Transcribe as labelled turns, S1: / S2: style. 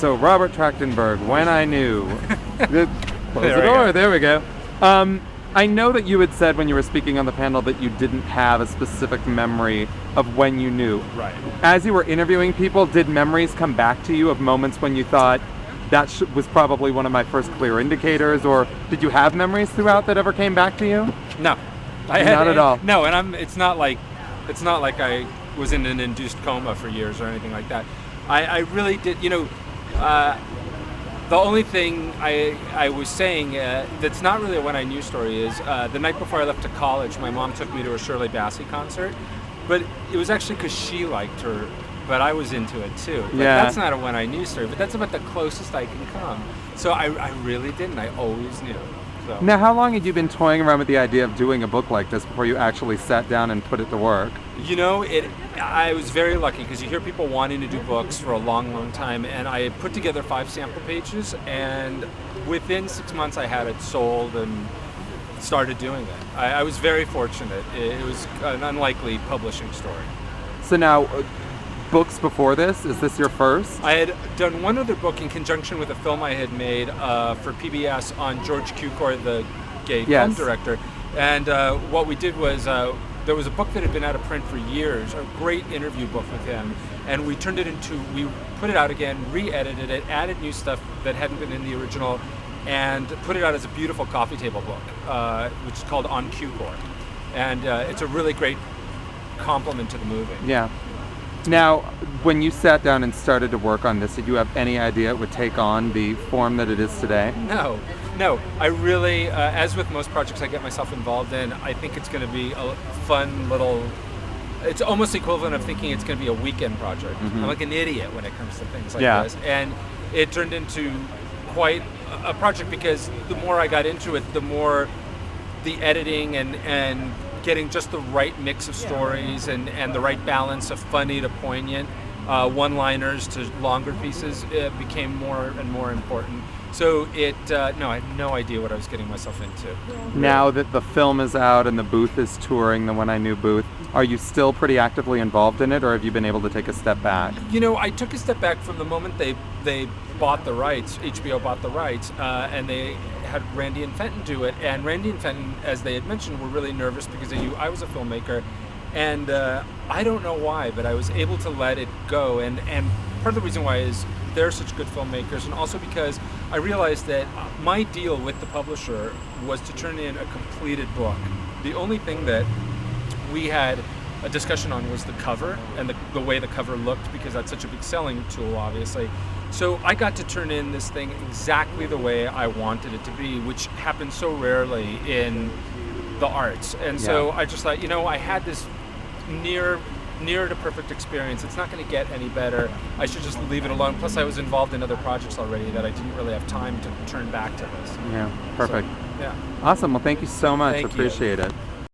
S1: So Robert Trachtenberg, When I Knew. Close
S2: There
S1: the
S2: we
S1: door.
S2: go.
S1: There we go. I know that you had said when you were speaking on the panel that you didn't have a specific memory of when you knew.
S2: Right.
S1: As you were interviewing people, did memories come back to you of moments when you thought that was probably one of my first clear indicators, or did you have memories throughout that ever came back to you?
S2: No.
S1: Not at all.
S2: No, and it's not like I was in an induced coma for years or anything like that. I really did, the only thing I was saying that's not really a When I Knew story is the night before I left to college, my mom took me to a Shirley Bassey concert, but it was actually because she liked her, but I was into it too. But that's not a When I Knew story, but that's about the closest I can come. So I really didn't. I always knew. So.
S1: Now, how long had you been toying around with the idea of doing a book like this before you actually sat down and put it to work?
S2: I was very lucky because you hear people wanting to do books for a long, long time, and I had put together 5 sample pages, and within 6 months I had it sold and started doing it. I was very fortunate. It was an unlikely publishing story.
S1: So now, books before this, is this your first?
S2: I had done one other book in conjunction with a film I had made for PBS on George Cukor, the gay film director, and what we did was there was a book that had been out of print for years, a great interview book with him, and we put it out again, re-edited it, added new stuff that hadn't been in the original, and put it out as a beautiful coffee table book, which is called On Cukor. And it's a really great compliment to the movie.
S1: Yeah. Now, when you sat down and started to work on this, did you have any idea it would take on the form that it is today?
S2: No. I really, as with most projects I get myself involved in, I think it's going to be a fun little, it's almost equivalent of thinking it's going to be a weekend project.
S1: Mm-hmm.
S2: I'm like an idiot when it comes to things like this. And it turned into quite a project because the more I got into it, the more the editing and getting just the right mix of stories and the right balance of funny to poignant, one-liners to longer pieces, it became more and more important. So I had no idea what I was getting myself into.
S1: Now that the film is out and the booth is touring, the When I Knew booth, are you still pretty actively involved in it, or have you been able to take a step back?
S2: I took a step back from the moment they bought the rights, HBO bought the rights, and they had Randy and Fenton do it. And Randy and Fenton, as they had mentioned, were really nervous because they knew I was a filmmaker. And I don't know why, but I was able to let it go. And part of the reason why is they're such good filmmakers, and also because I realized that my deal with the publisher was to turn in a completed book. The only thing that we had a discussion on was the cover and the way the cover looked, because that's such a big selling tool, obviously. So I got to turn in this thing exactly the way I wanted it to be, which happens so rarely in the arts. And so I just thought, I had this near to perfect experience. It's not going to get any better. I should just leave it alone. Plus, I was involved in other projects already that I didn't really have time to turn back to this.
S1: Yeah, perfect.
S2: So, yeah.
S1: Awesome. Well, thank you so much.
S2: Thank you.
S1: Appreciate it.